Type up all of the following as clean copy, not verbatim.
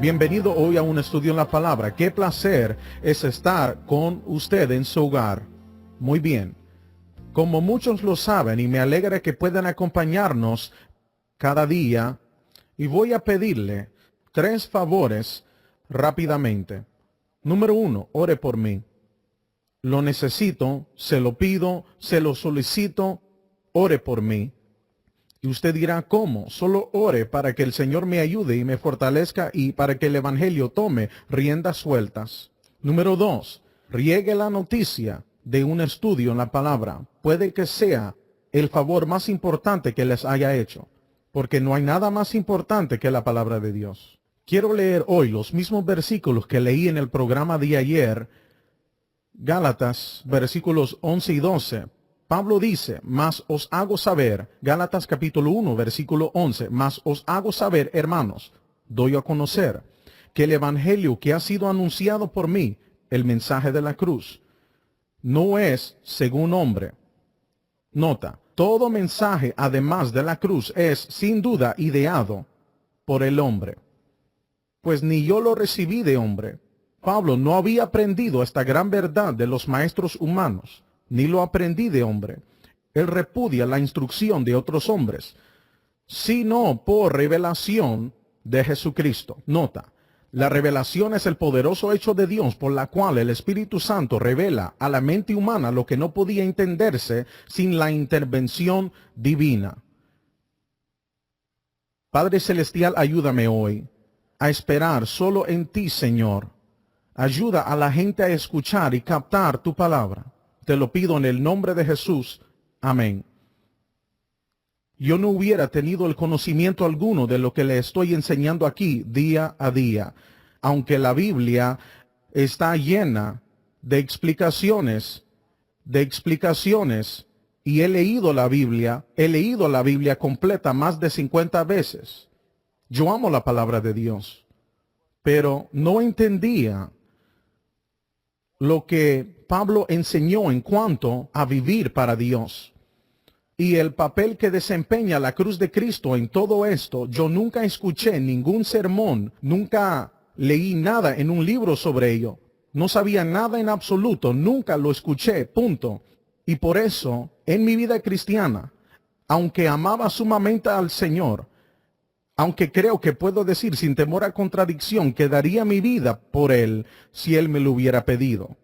Bienvenido hoy a un estudio en la palabra. Qué placer es estar con usted en su hogar. Muy bien. Como muchos lo saben, y me alegra que puedan acompañarnos cada día, y voy a pedirle 3 favores rápidamente. Número 1, ore por mí. Lo necesito, se lo pido, se lo solicito, ore por mí. Y usted dirá, ¿cómo? Solo ore para que el Señor me ayude y me fortalezca y para que el Evangelio tome riendas sueltas. Número 2, riegue la noticia de un estudio en la palabra. Puede que sea el favor más importante que les haya hecho, porque no hay nada más importante que la palabra de Dios. Quiero leer hoy los mismos versículos que leí en el programa de ayer, Gálatas, versículos 11 y 12. Pablo dice, mas os hago saber, Gálatas capítulo 1, versículo 11, mas os hago saber, hermanos, doy a conocer, que el evangelio que ha sido anunciado por mí, el mensaje de la cruz, no es según hombre. Nota, todo mensaje además de la cruz es sin duda ideado por el hombre, pues ni yo lo recibí de hombre. Pablo no había aprendido esta gran verdad de los maestros humanos, ni lo aprendí de hombre. Él repudia la instrucción de otros hombres, sino por revelación de Jesucristo. Nota, la revelación es el poderoso hecho de Dios por la cual el Espíritu Santo revela a la mente humana lo que no podía entenderse sin la intervención divina. Padre Celestial, ayúdame hoy a esperar solo en ti, Señor. Ayuda a la gente a escuchar y captar tu palabra. Te lo pido en el nombre de Jesús. Amén. Yo no hubiera tenido el conocimiento alguno de lo que le estoy enseñando aquí día a día, aunque la Biblia está llena de explicaciones, y he leído la Biblia completa más de 50 veces. Yo amo la palabra de Dios, pero no entendía lo que Pablo enseñó en cuanto a vivir para Dios y el papel que desempeña la cruz de Cristo en todo esto. Yo nunca escuché ningún sermón, nunca leí nada en un libro sobre ello, no sabía nada en absoluto, nunca lo escuché, punto. Y por eso, en mi vida cristiana, aunque amaba sumamente al Señor, aunque creo que puedo decir sin temor a contradicción que daría mi vida por Él si Él me lo hubiera pedido.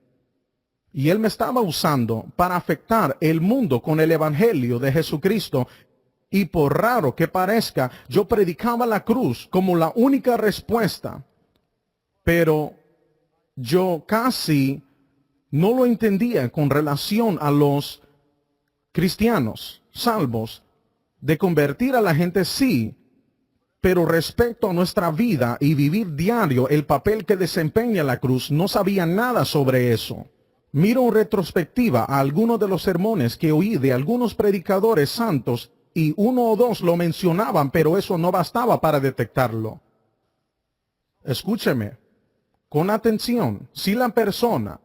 Y Él me estaba usando para afectar el mundo con el Evangelio de Jesucristo. Y por raro que parezca, yo predicaba la cruz como la única respuesta. Pero yo casi no lo entendía con relación a los cristianos salvos, de convertir a la gente, sí. Pero respecto a nuestra vida y vivir diario, el papel que desempeña la cruz, no sabía nada sobre eso. Miro en retrospectiva a algunos de los sermones que oí de algunos predicadores santos y 1 o 2 lo mencionaban, pero eso no bastaba para detectarlo. Escúcheme con atención. Si la persona,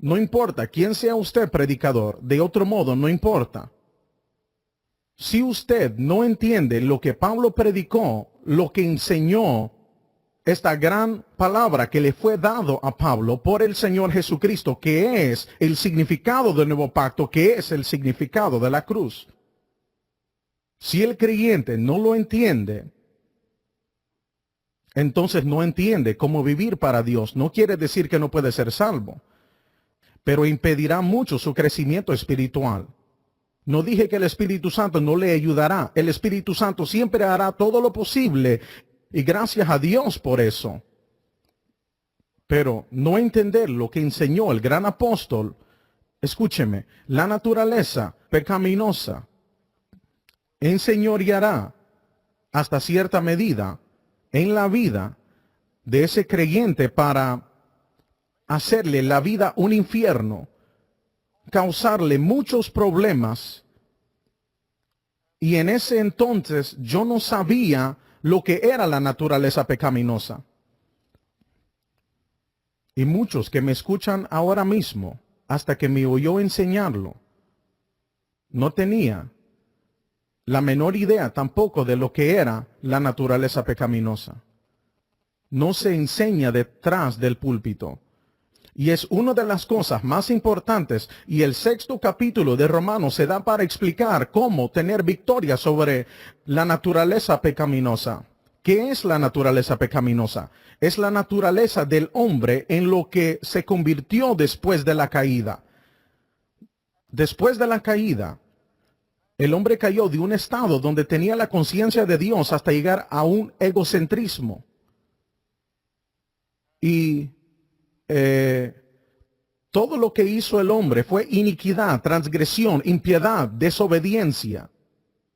no importa quién sea usted predicador, de otro modo no importa. Si usted no entiende lo que Pablo predicó, lo que enseñó, esta gran palabra que le fue dado a Pablo por el Señor Jesucristo, que es el significado del nuevo pacto, que es el significado de la cruz. Si el creyente no lo entiende, entonces no entiende cómo vivir para Dios. No quiere decir que no puede ser salvo, pero impedirá mucho su crecimiento espiritual. No dije que el Espíritu Santo no le ayudará. El Espíritu Santo siempre hará todo lo posible y gracias a Dios por eso. Pero no entender lo que enseñó el gran apóstol, escúcheme, la naturaleza pecaminosa enseñoreará hasta cierta medida en la vida de ese creyente para hacerle la vida un infierno, causarle muchos problemas. Y en ese entonces yo no sabía lo que era la naturaleza pecaminosa. Y muchos que me escuchan ahora mismo, hasta que me oyó enseñarlo, no tenía la menor idea tampoco de lo que era la naturaleza pecaminosa. no se enseña detrás del púlpito. Y es una de las cosas más importantes, y el 6º capítulo de Romanos se da para explicar cómo tener victoria sobre la naturaleza pecaminosa. ¿Qué es la naturaleza pecaminosa? Es la naturaleza del hombre en lo que se convirtió después de la caída. Después de la caída, el hombre cayó de un estado donde tenía la conciencia de Dios hasta llegar a un egocentrismo. Y todo lo que hizo el hombre fue iniquidad, transgresión, impiedad, desobediencia.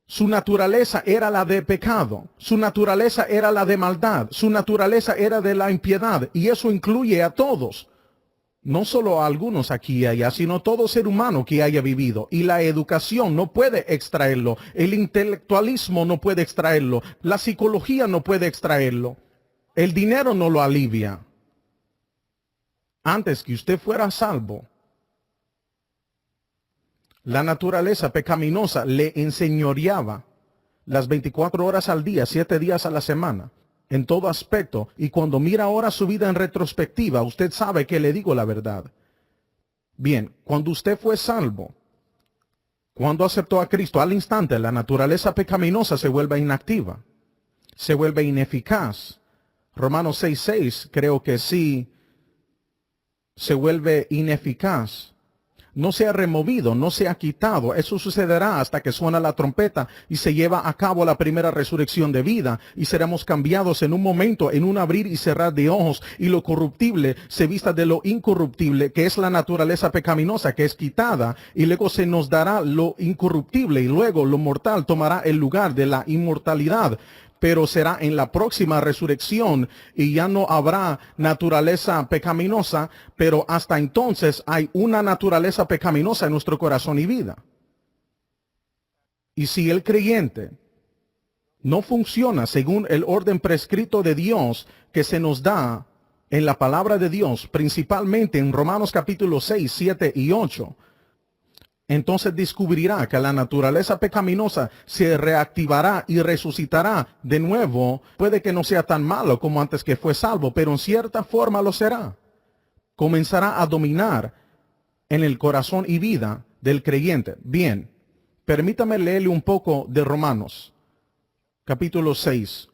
Su naturaleza era la de pecado, su naturaleza era la de maldad, su naturaleza era de la impiedad, y eso incluye a todos. No solo a algunos aquí y allá, sino todo ser humano que haya vivido. Y la educación no puede extraerlo, el intelectualismo no puede extraerlo, la psicología no puede extraerlo, el dinero no lo alivia. Antes que usted fuera salvo, la naturaleza pecaminosa le enseñoreaba las 24 horas al día, 7 días a la semana, en todo aspecto. Y cuando mira ahora su vida en retrospectiva, usted sabe que le digo la verdad. Bien, cuando usted fue salvo, cuando aceptó a Cristo, al instante la naturaleza pecaminosa se vuelve inactiva, se vuelve ineficaz. Romanos 6:6 creo que sí, se vuelve ineficaz. No se ha removido, no se ha quitado. Eso sucederá hasta que suena la trompeta y se lleva a cabo la primera resurrección de vida, y seremos cambiados en un momento, en un abrir y cerrar de ojos, y lo corruptible se vista de lo incorruptible, que es la naturaleza pecaminosa, que es quitada, y luego se nos dará lo incorruptible, y luego lo mortal tomará el lugar de la inmortalidad. Pero será en la próxima resurrección y ya no habrá naturaleza pecaminosa, pero hasta entonces hay una naturaleza pecaminosa en nuestro corazón y vida. Y si el creyente no funciona según el orden prescrito de Dios que se nos da en la palabra de Dios, principalmente en Romanos capítulo 6, 7 y 8, entonces descubrirá que la naturaleza pecaminosa se reactivará y resucitará de nuevo. Puede que no sea tan malo como antes que fue salvo, pero en cierta forma lo será. Comenzará a dominar en el corazón y vida del creyente. Bien, permítame leerle un poco de Romanos, capítulo 6.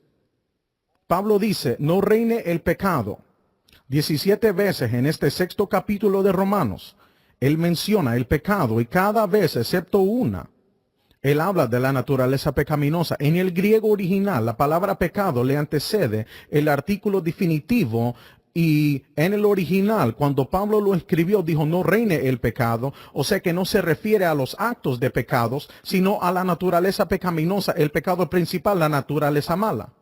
Pablo dice, no reine el pecado. 17 veces en este 6º capítulo de Romanos, él menciona el pecado, y cada vez, excepto una, él habla de la naturaleza pecaminosa. En el griego original, la palabra pecado le antecede el artículo definitivo, y en el original, cuando Pablo lo escribió, dijo no reine el pecado. O sea que no se refiere a los actos de pecados, sino a la naturaleza pecaminosa, el pecado principal, la naturaleza mala.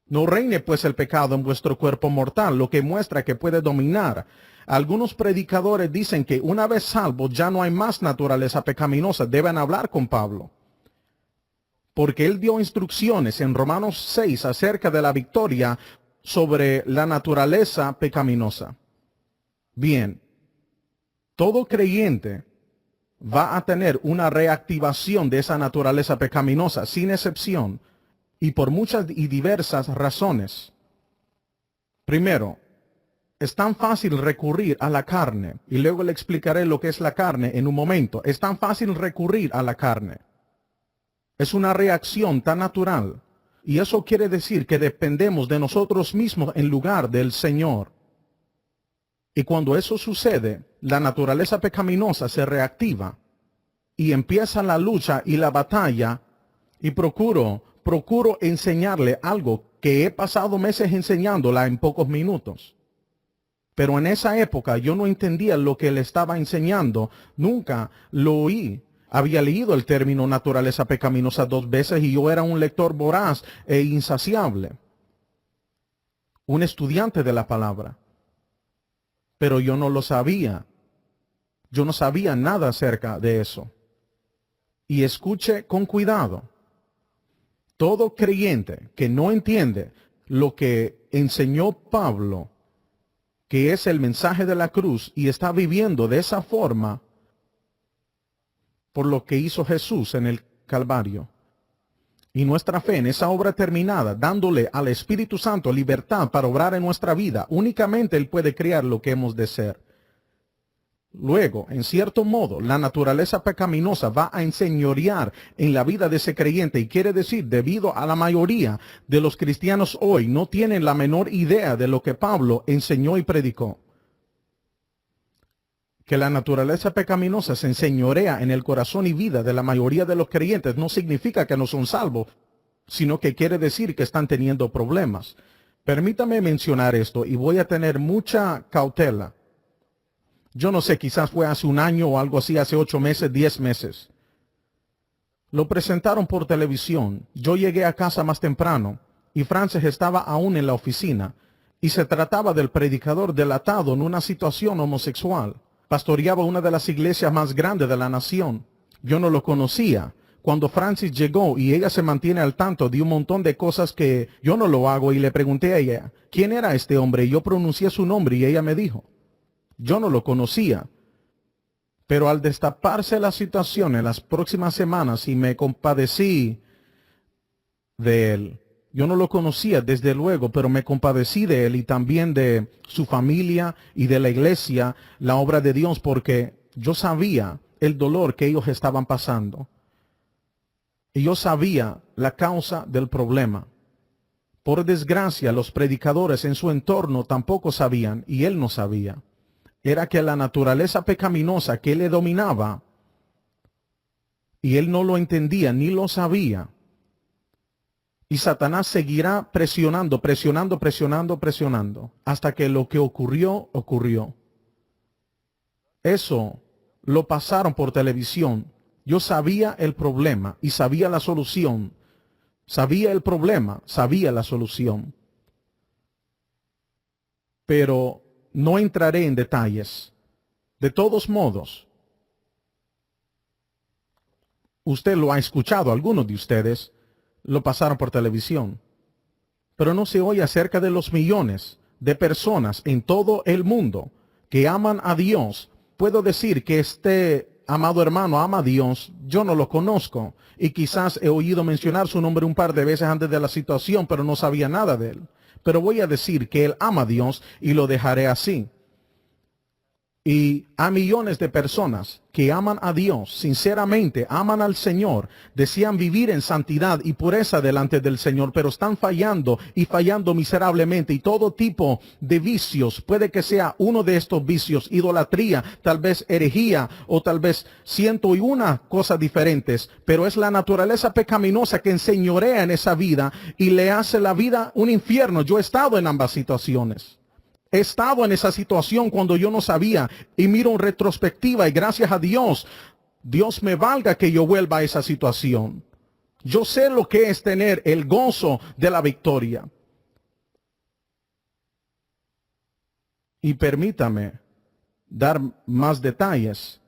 No reine pues el pecado en vuestro cuerpo mortal, lo que muestra que puede dominar. Algunos predicadores dicen que una vez salvo ya no hay más naturaleza pecaminosa. Deben hablar con Pablo, porque él dio instrucciones en Romanos 6 acerca de la victoria sobre la naturaleza pecaminosa. Bien, todo creyente va a tener una reactivación de esa naturaleza pecaminosa, sin excepción, y por muchas y diversas razones. Primero, es tan fácil recurrir a la carne, y luego le explicaré lo que es la carne en un momento. Es tan fácil recurrir a la carne. Es una reacción tan natural, y eso quiere decir que dependemos de nosotros mismos en lugar del Señor. Y cuando eso sucede, la naturaleza pecaminosa se reactiva y empieza la lucha y la batalla, y procuro enseñarle algo que he pasado meses enseñándola en pocos minutos. Pero en esa época yo no entendía lo que le estaba enseñando. Nunca lo oí. Había leído el término naturaleza pecaminosa 2 veces y yo era un lector voraz e insaciable. Un estudiante de la palabra. Pero yo no lo sabía. Yo no sabía nada acerca de eso. Y escuche con cuidado. Todo creyente que no entiende lo que enseñó Pablo, que es el mensaje de la cruz, y está viviendo de esa forma por lo que hizo Jesús en el Calvario, Y nuestra fe en esa obra terminada, dándole al Espíritu Santo libertad para obrar en nuestra vida, únicamente Él puede crear lo que hemos de ser. Luego, en cierto modo, la naturaleza pecaminosa va a enseñorear en la vida de ese creyente, y quiere decir, debido a la mayoría de los cristianos hoy no tienen la menor idea de lo que Pablo enseñó y predicó. Que la naturaleza pecaminosa se enseñorea en el corazón y vida de la mayoría de los creyentes no significa que no son salvos, sino que quiere decir que están teniendo problemas. Permítame mencionar esto y voy a tener mucha cautela. Yo no sé, quizás fue hace un año o algo así, hace 8 meses, 10 meses. Lo presentaron por televisión. Yo llegué a casa más temprano y Frances estaba aún en la oficina, y se trataba del predicador delatado en una situación homosexual. Pastoreaba una de las iglesias más grandes de la nación. Yo no lo conocía. Cuando Francis llegó y ella se mantiene al tanto de un montón de cosas que yo no lo hago, y le pregunté a ella, ¿quién era este hombre? Y yo pronuncié su nombre y ella me dijo, yo no lo conocía. Pero al destaparse la situación en las próximas semanas y me compadecí de él, yo no lo conocía desde luego, pero me compadecí de él y también de su familia y de la iglesia, la obra de Dios, porque yo sabía el dolor que ellos estaban pasando. Y yo sabía la causa del problema. Por desgracia, los predicadores en su entorno tampoco sabían, y él no sabía. Era que la naturaleza pecaminosa que le dominaba, y él no lo entendía ni lo sabía. Y Satanás seguirá presionando, hasta que lo que ocurrió, ocurrió. Eso lo pasaron por televisión. Yo sabía el problema y sabía la solución. Sabía el problema, sabía la solución. Pero no entraré en detalles. De todos modos, usted lo ha escuchado, algunos de ustedes lo pasaron por televisión. Pero no se oye acerca de los millones de personas en todo el mundo que aman a Dios. Puedo decir que este amado hermano ama a Dios. Yo no lo conozco y quizás he oído mencionar su nombre un par de veces antes de la situación, pero no sabía nada de él. Pero voy a decir que él ama a Dios y lo dejaré así. Y a millones de personas que aman a Dios, sinceramente aman al Señor, desean vivir en santidad y pureza delante del Señor, pero están fallando y fallando miserablemente. Y todo tipo de vicios, puede que sea uno de estos vicios, idolatría, tal vez herejía o tal vez 101 cosas diferentes, pero es la naturaleza pecaminosa que enseñorea en esa vida y le hace la vida un infierno. Yo he estado en ambas situaciones. He estado en esa situación cuando yo no sabía, y miro en retrospectiva y gracias a Dios, Dios me valga que yo vuelva a esa situación. Yo sé lo que es tener el gozo de la victoria. Y permítame dar más detalles.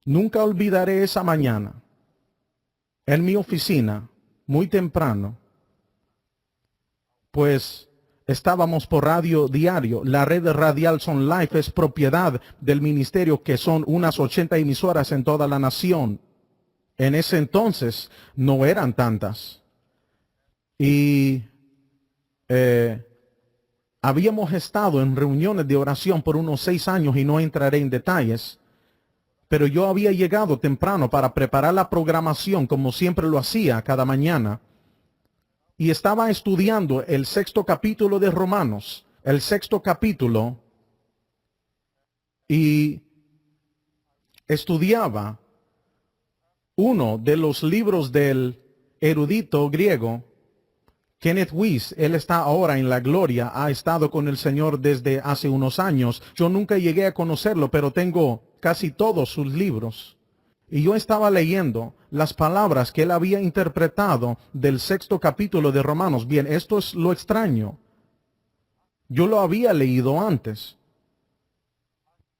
Nunca olvidaré esa mañana en mi oficina, muy temprano. Pues estábamos por radio diario. La red radial Son Life es propiedad del ministerio, que son unas 80 emisoras en toda la nación. En ese entonces no eran tantas. Y habíamos estado en reuniones de oración por unos 6 años y no entraré en detalles. Pero yo había llegado temprano para preparar la programación como siempre lo hacía cada mañana. Y estaba estudiando el 6º capítulo de Romanos, el 6º capítulo, y estudiaba uno de los libros del erudito griego, Kenneth Wuest. Él está ahora en la gloria, ha estado con el Señor desde hace unos años. Yo nunca llegué a conocerlo, pero tengo casi todos sus libros. Y yo estaba leyendo las palabras que él había interpretado del 6º capítulo de Romanos. Bien, esto es lo extraño. Yo lo había leído antes.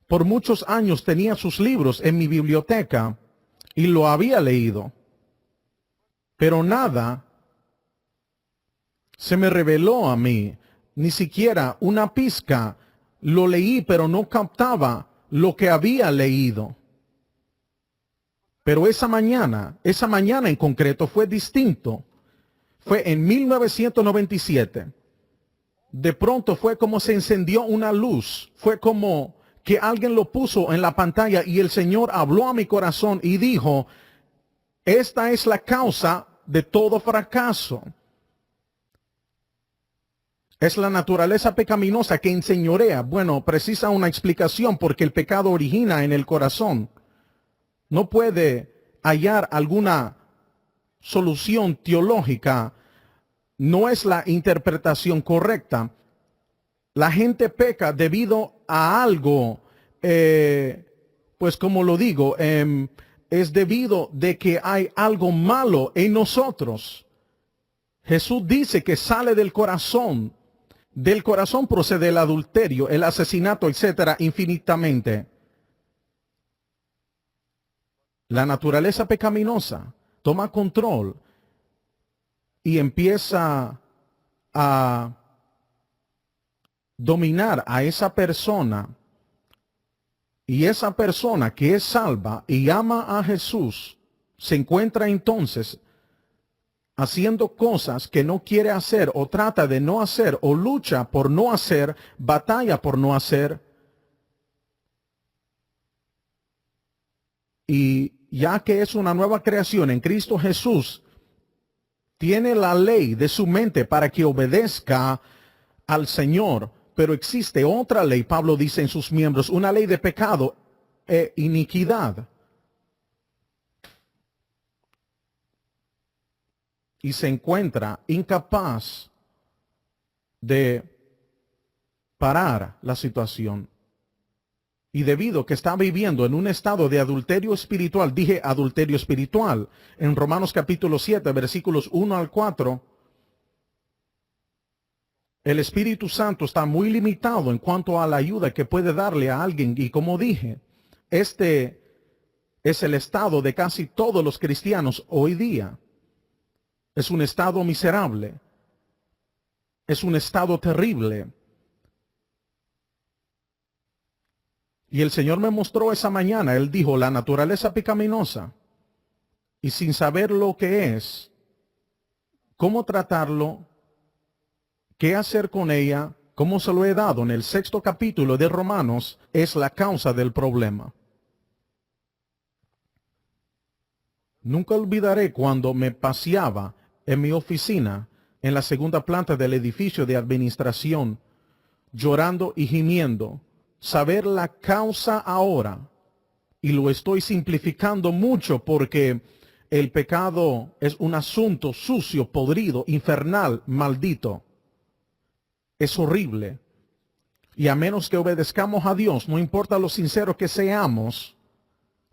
Por muchos años tenía sus libros en mi biblioteca y lo había leído. Pero nada se me reveló a mí, ni siquiera una pizca. Lo leí, pero no captaba lo que había leído. Pero esa mañana en concreto fue distinto. Fue en 1997. De pronto fue como se encendió una luz. Fue como que alguien lo puso en la pantalla y el Señor habló a mi corazón y dijo, esta es la causa de todo fracaso. Es la naturaleza pecaminosa que enseñorea. Bueno, precisa una explicación porque el pecado origina en el corazón. No puede hallar alguna solución teológica. No es la interpretación correcta. La gente peca debido a algo, pues como lo digo, es debido de que hay algo malo en nosotros. Jesús dice que sale del corazón. Del corazón procede el adulterio, el asesinato, etcétera, infinitamente. La naturaleza pecaminosa toma control y empieza a dominar a esa persona. Y esa persona que es salva y ama a Jesús se encuentra entonces haciendo cosas que no quiere hacer o trata de no hacer o lucha por no hacer, batalla por no hacer. Y ya que es una nueva creación en Cristo Jesús, tiene la ley de su mente para que obedezca al Señor. Pero existe otra ley, Pablo dice en sus miembros, una ley de pecado e iniquidad. Y se encuentra incapaz de parar la situación. Y debido a que está viviendo en un estado de adulterio espiritual, dije adulterio espiritual, en Romanos capítulo 7, versículos 1 al 4, el Espíritu Santo está muy limitado en cuanto a la ayuda que puede darle a alguien. Y como dije, este es el estado de casi todos los cristianos hoy día. Es un estado miserable. Es un estado terrible. Y el Señor me mostró esa mañana, Él dijo, la naturaleza pecaminosa. Y sin saber lo que es, cómo tratarlo, qué hacer con ella, como se lo he dado en el 6º capítulo de Romanos, es la causa del problema. Nunca olvidaré cuando me paseaba en mi oficina en la segunda planta del edificio de administración, llorando y gimiendo, saber la causa ahora, y lo estoy simplificando mucho porque el pecado es un asunto sucio, podrido, infernal, maldito. Es horrible. Y a menos que obedezcamos a Dios, no importa lo sinceros que seamos,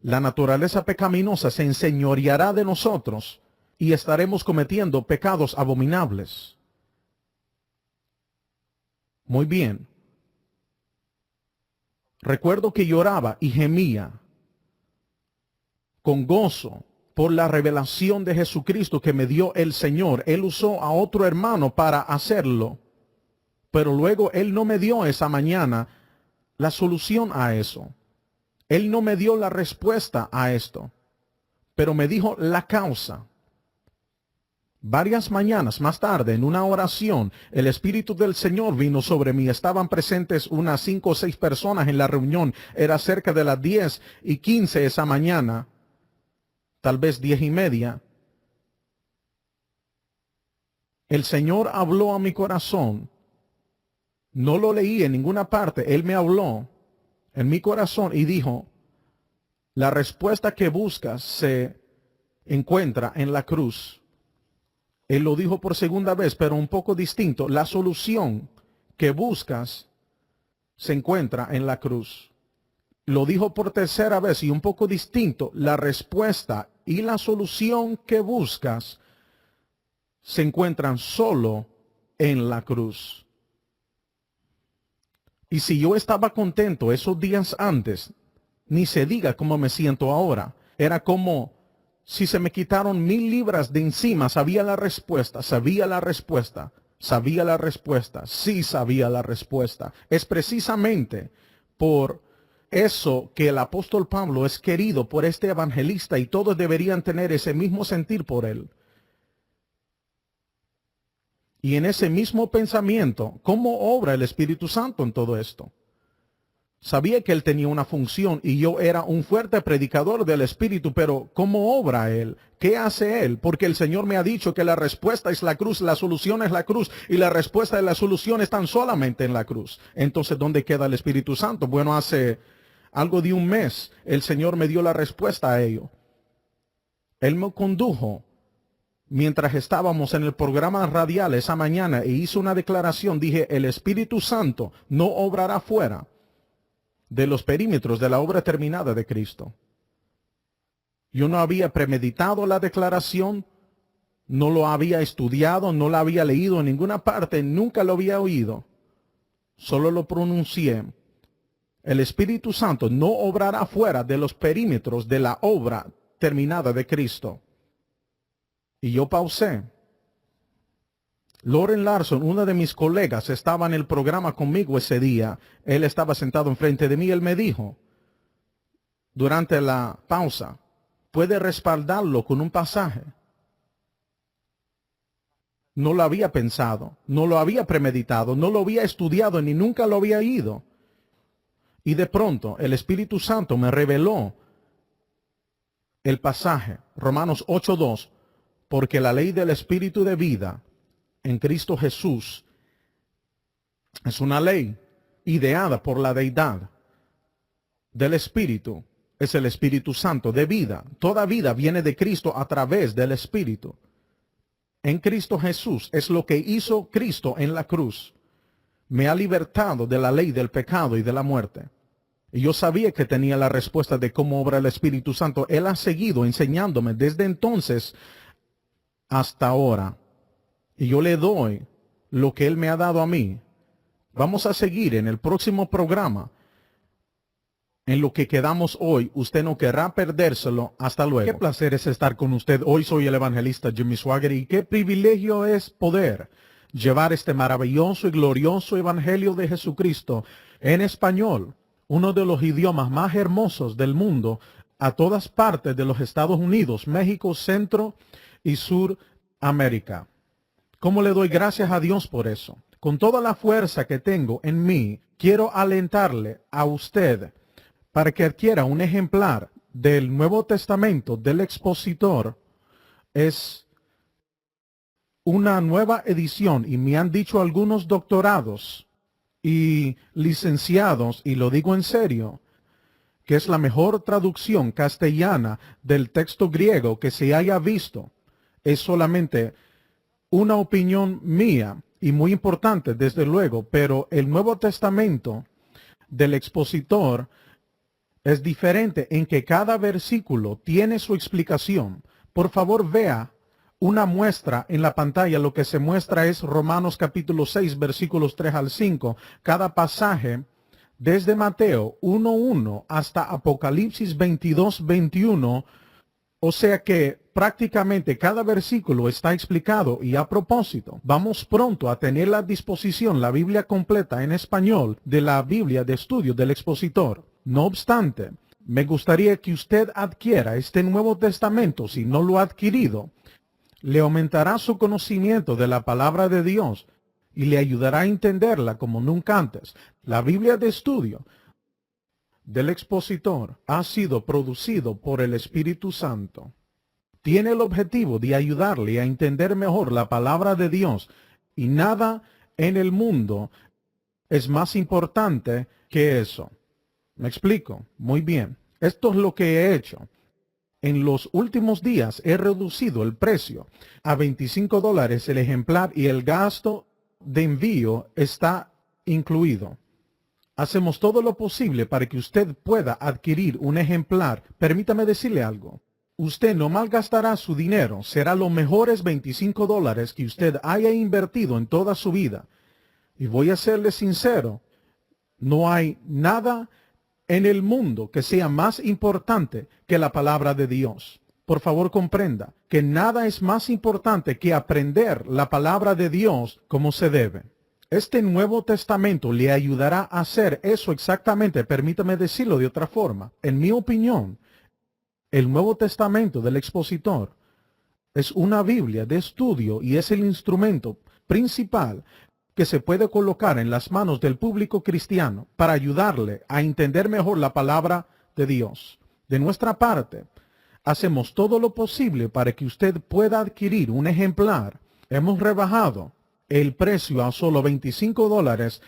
la naturaleza pecaminosa se enseñoreará de nosotros y estaremos cometiendo pecados abominables. Muy bien. Recuerdo que lloraba y gemía con gozo por la revelación de Jesucristo que me dio el Señor. Él usó a otro hermano para hacerlo. Pero luego Él no me dio esa mañana la solución a eso. Él no me dio la respuesta a esto. Pero me dijo la causa. Varias mañanas más tarde, en una oración, el Espíritu del Señor vino sobre mí. Estaban presentes unas 5 o 6 personas en la reunión. Era cerca de las 10:15 esa mañana. Tal vez 10:30. El Señor habló a mi corazón. No lo leí en ninguna parte. Él me habló en mi corazón y dijo, la respuesta que buscas se encuentra en la cruz. Él lo dijo por segunda vez, pero un poco distinto. La solución que buscas se encuentra en la cruz. Lo dijo por tercera vez y un poco distinto. La respuesta y la solución que buscas se encuentran solo en la cruz. Y si yo estaba contento esos días antes, ni se diga cómo me siento ahora. Era como si se me quitaron 1000 libras de encima. Sabía la respuesta, sabía la respuesta, sabía la respuesta, sí sabía la respuesta. Es precisamente por eso que el apóstol Pablo es querido por este evangelista y todos deberían tener ese mismo sentir por él. Y en ese mismo pensamiento, ¿cómo obra el Espíritu Santo en todo esto? Sabía que él tenía una función y yo era un fuerte predicador del Espíritu, pero ¿cómo obra él? ¿Qué hace él? Porque el Señor me ha dicho que la respuesta es la cruz, la solución es la cruz y la respuesta de la solución están solamente en la cruz. Entonces, ¿dónde queda el Espíritu Santo? Bueno, hace algo de un mes el Señor me dio la respuesta a ello. Él me condujo mientras estábamos en el programa radial esa mañana e hizo una declaración. Dije, el Espíritu Santo no obrará fuera de los perímetros de la obra terminada de Cristo. Yo no había premeditado la declaración, no lo había estudiado, no la había leído en ninguna parte, nunca lo había oído. Solo lo pronuncié. El Espíritu Santo no obrará fuera de los perímetros de la obra terminada de Cristo. Y yo pausé. Loren Larson, uno de mis colegas, estaba en el programa conmigo ese día. Él estaba sentado enfrente de mí. Él me dijo, durante la pausa, ¿puede respaldarlo con un pasaje? No lo había pensado, no lo había premeditado, no lo había estudiado ni nunca lo había oído. Y de pronto el Espíritu Santo me reveló el pasaje, Romanos 8:2, porque la ley del Espíritu de vida en Cristo Jesús es una ley ideada por la deidad del Espíritu. Es el Espíritu Santo de vida. Toda vida viene de Cristo a través del Espíritu. En Cristo Jesús es lo que hizo Cristo en la cruz. Me ha libertado de la ley del pecado y de la muerte. Y yo sabía que tenía la respuesta de cómo obra el Espíritu Santo. Él ha seguido enseñándome desde entonces hasta ahora. Y yo le doy lo que Él me ha dado a mí. Vamos a seguir en el próximo programa. En lo que quedamos hoy, usted no querrá perdérselo. Hasta luego. Qué placer es estar con usted. Hoy soy el evangelista Jimmy Swaggart y qué privilegio es poder llevar este maravilloso y glorioso evangelio de Jesucristo en español, uno de los idiomas más hermosos del mundo, a todas partes de los Estados Unidos, México, Centro y Suramérica. ¿Cómo le doy gracias a Dios por eso? Con toda la fuerza que tengo en mí, quiero alentarle a usted para que adquiera un ejemplar del Nuevo Testamento del Expositor. Es una nueva edición y me han dicho algunos doctorados y licenciados, y lo digo en serio, que es la mejor traducción castellana del texto griego que se haya visto. Es solamente una opinión mía y muy importante, desde luego, pero el Nuevo Testamento del Expositor es diferente en que cada versículo tiene su explicación. Por favor, vea una muestra en la pantalla. Lo que se muestra es Romanos capítulo 6, versículos 3 al 5. Cada pasaje, desde Mateo 1:1 hasta Apocalipsis 22:21. O sea que prácticamente cada versículo está explicado y a propósito. Vamos pronto a tener a disposición la Biblia completa en español de la Biblia de estudio del Expositor. No obstante, me gustaría que usted adquiera este Nuevo Testamento. Si no lo ha adquirido, le aumentará su conocimiento de la palabra de Dios y le ayudará a entenderla como nunca antes. La Biblia de estudio del Expositor ha sido producido por el Espíritu Santo. Tiene el objetivo de ayudarle a entender mejor la palabra de Dios, y nada en el mundo es más importante que eso. ¿Me explico? Muy bien. Esto es lo que he hecho. En los últimos días he reducido el precio a $25 el ejemplar y el gasto de envío está incluido. Hacemos todo lo posible para que usted pueda adquirir un ejemplar. Permítame decirle algo. Usted no malgastará su dinero. Será los mejores $25 que usted haya invertido en toda su vida. Y voy a serle sincero. No hay nada en el mundo que sea más importante que la palabra de Dios. Por favor, comprenda que nada es más importante que aprender la palabra de Dios como se debe. Este Nuevo Testamento le ayudará a hacer eso exactamente. Permítame decirlo de otra forma. En mi opinión, el Nuevo Testamento del expositor es una Biblia de estudio y es el instrumento principal que se puede colocar en las manos del público cristiano para ayudarle a entender mejor la palabra de Dios. De nuestra parte, hacemos todo lo posible para que usted pueda adquirir un ejemplar. Hemos rebajado el precio a solo $25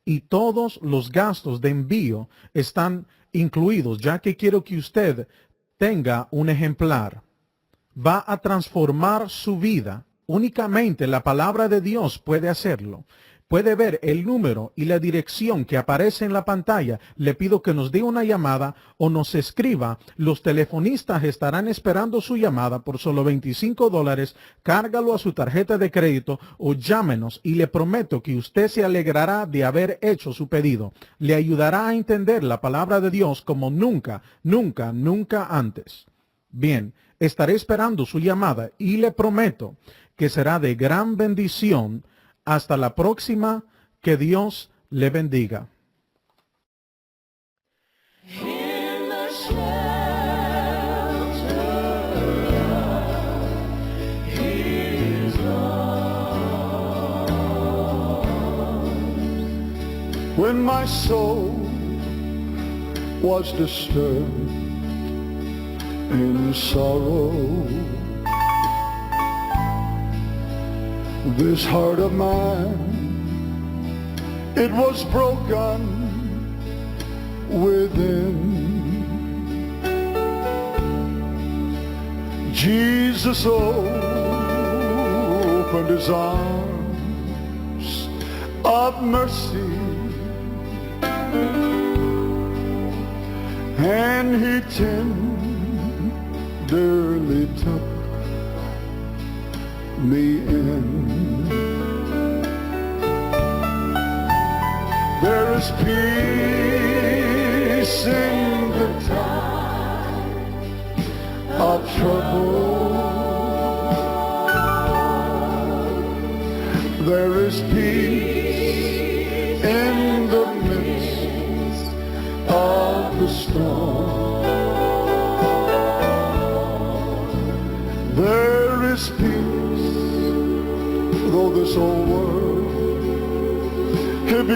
y todos los gastos de envío están incluidos, ya que quiero que usted tenga un ejemplar. Va a transformar su vida. Únicamente la palabra de Dios puede hacerlo. Puede ver el número y la dirección que aparece en la pantalla. Le pido que nos dé una llamada o nos escriba. Los telefonistas estarán esperando su llamada por solo $25. Cárgalo a su tarjeta de crédito o llámenos y le prometo que usted se alegrará de haber hecho su pedido. Le ayudará a entender la palabra de Dios como nunca, nunca, nunca antes. Bien, estaré esperando su llamada y le prometo que será de gran bendición. Hasta la próxima. Que Dios le bendiga. In the shelter of His arms. When my soul was disturbed in sorrow, this heart of mine, it was broken within. Jesus opened His arms of mercy, and He tenderly took me in. There is peace in the time of trouble. There is peace in the midst of the storm. There is peace, though this whole world can be